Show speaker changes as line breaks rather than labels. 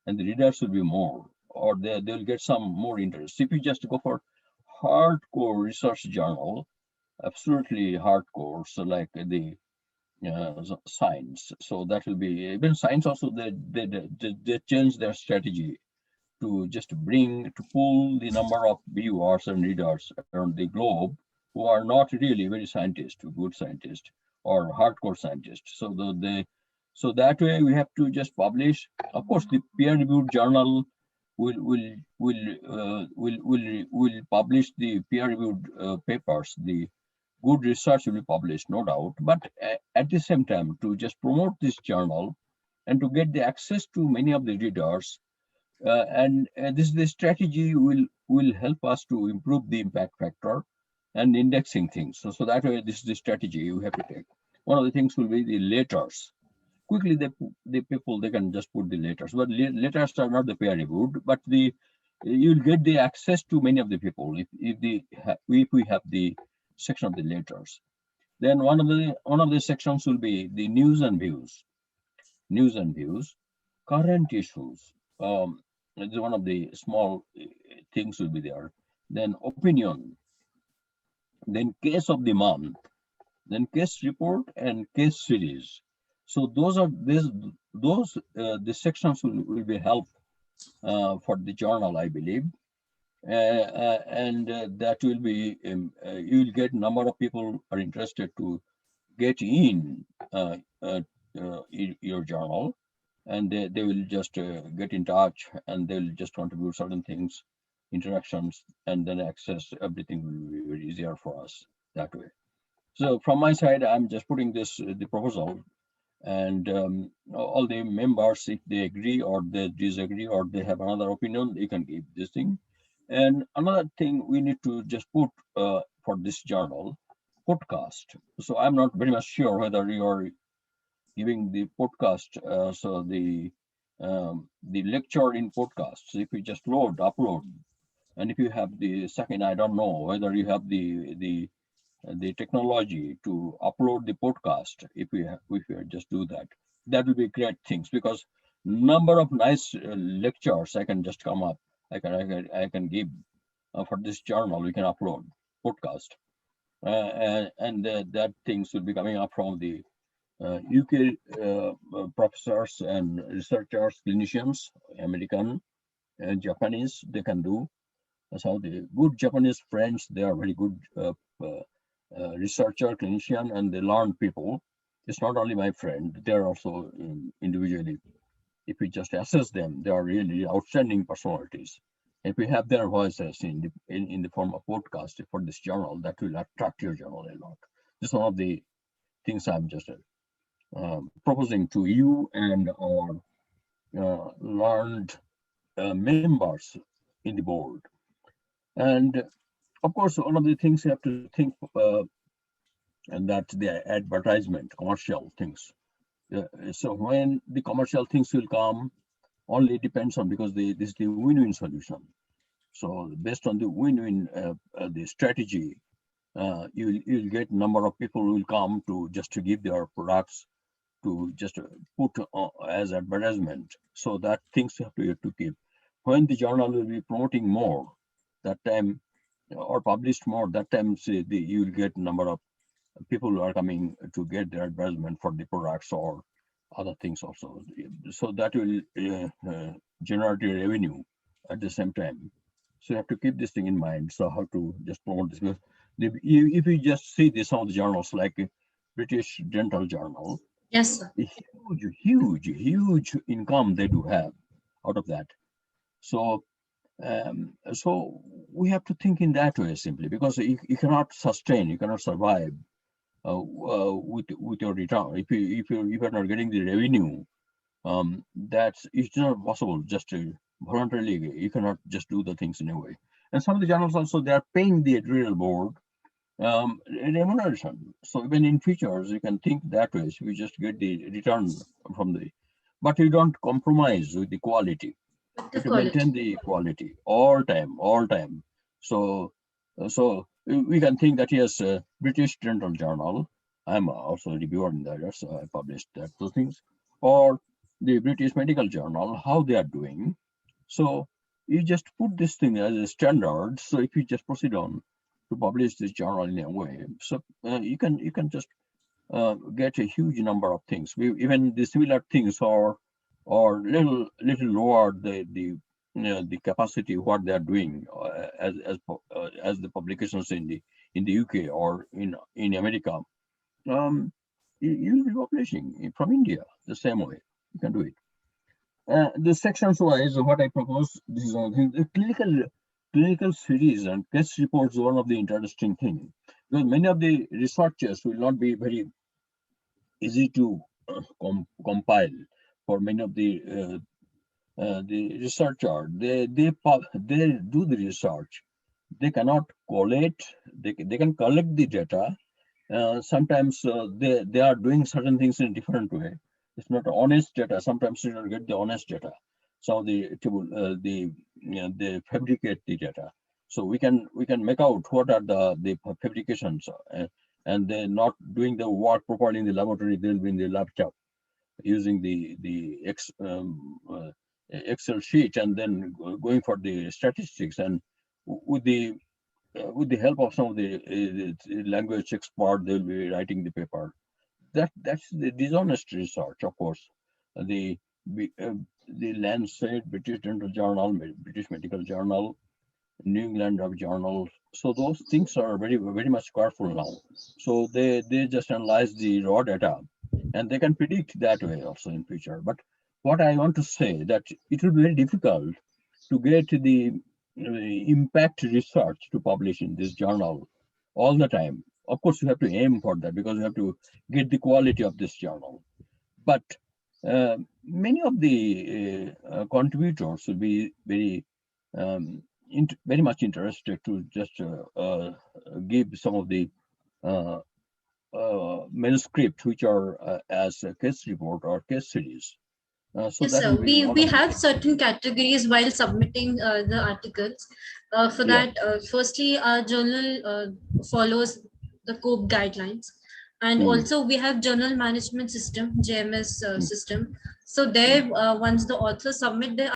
and the readers will be more, or they'll get some more interest. If you just go for hardcore research journal, absolutely hardcore, so like the science, so that will be even science also. They change their strategy to just bring to pull the number of viewers and readers around the globe who are not really very scientists, good scientists or hardcore scientists. So that way we have to just publish. Of course, the peer-reviewed journal will publish the peer-reviewed papers. The good research will be published, no doubt. But at the same time, to just promote this journal and to get the access to many of the readers, and this the strategy will help us to improve the impact factor and indexing things. So that way, this is the strategy you have to take. One of the things will be the letters. Quickly, the people they can just put the letters, but letters are not the peer reviewed, but the you'll get the access to many of the people if we have the section of the letters. Then one of the sections will be the news and views, current issues. It's one of the small things will be there. Then opinion, then case of the month, then case report and case series. So those the sections will be help for the journal, I believe, and that will be you will get number of people are interested to get in your journal, and they will just get in touch, and they'll just contribute certain things, interactions, and then access everything will be very easier for us that way. So from my side, I'm just putting this the proposal, and all the members, if they agree or they disagree or they have another opinion, they can give this thing. And another thing we need to just put for this journal, podcast. So I'm not very much sure whether you are giving the podcast, so the lecture in podcast. So if you just upload, and if you have the second, I don't know whether you have the technology to upload the podcast. If we just do that, that will be great things, because number of nice lectures I can just come up. I can give for this journal. We can upload podcast, and that things will be coming up from the UK professors and researchers, clinicians, American and Japanese, they can do. So the good Japanese friends, they are very good researcher, clinician, and they learn people. It's not only my friend, they're also individually. If we just assess them, they are really outstanding personalities. If we have their voices in the form of podcast for this journal, that will attract your journal a lot. This is one of the things I'm just proposing to you and our learned members in the board. And of course, one of the things you have to think, and that's the advertisement, commercial things. So when the commercial things will come, only depends on, because this is the win-win solution. So based on the win-win the strategy, you'll get number of people who will come to just to give their products to just put as advertisement. So that things you have to keep. When the journal will be promoting more, that time, or published more, that time say you'll get number of people who are coming to get their advertisement for the products or other things also. So that will generate a revenue at the same time. So you have to keep this thing in mind. So how to just promote this? Because if you just see this on the journals like British Dental Journal,
Yes, sir.
a huge income they do have out of that. So we have to think in that way simply, because you cannot sustain, you cannot survive with your return if you're not getting the revenue. That's it's not possible just to voluntarily. You cannot just do the things in a way. And some of the journals also, they are paying the editorial board remuneration. So even in futures, you can think that way. So you just get the return from but you don't compromise with the quality.
With
You
the
have to maintain
quality.
the quality all time, all time. So we can think that yes, British Dental Journal. I'm also a reviewer in that, so I published that those things. Or the British Medical Journal, how they are doing. So you just put this thing as a standard. So if you just proceed on to publish this journal in a way, so you can just get a huge number of things. Even the similar things or little lower the capacity what they are doing as the publications in the UK or in America. Um, you'll be publishing from India the same way. You can do it. The sections wise, what I propose, this is one thing. The clinical series and case reports is one of the interesting thing, because many of the researchers will not be very easy to compile for many of the researcher. They do the research. They cannot collate. They can collect the data. Sometimes they are doing certain things in a different way. It's not honest data. Sometimes you don't get the honest data. So they fabricate the data. So we can make out what are the fabrications, and they're not doing the work properly in the laboratory. They'll be in the laptop using the Excel sheet and then going for the statistics, and with the help of some of the language expert, they'll be writing the paper. That's the dishonest research, of course. The the Lancet, British Dental Journal, British Medical Journal, New England Journal. So those things are very much careful now. So they just analyze the raw data, and they can predict that way also in future. But what I want to say that it will be very difficult to get the impact research to publish in this journal all the time. Of course, you have to aim for that because you have to get the quality of this journal. But many of the contributors will be very much interested to just give some of the uh, manuscript which are as a case report or case series. So
Yes,
that
sir.
will be one
We
of the
have
things.
certain categories while submitting the articles. For
Yeah.
that, firstly, our journal follows the COPE guidelines, and
Mm,
also we have journal management system (JMS)
mm,
system. So there,
mm.
once the author submit their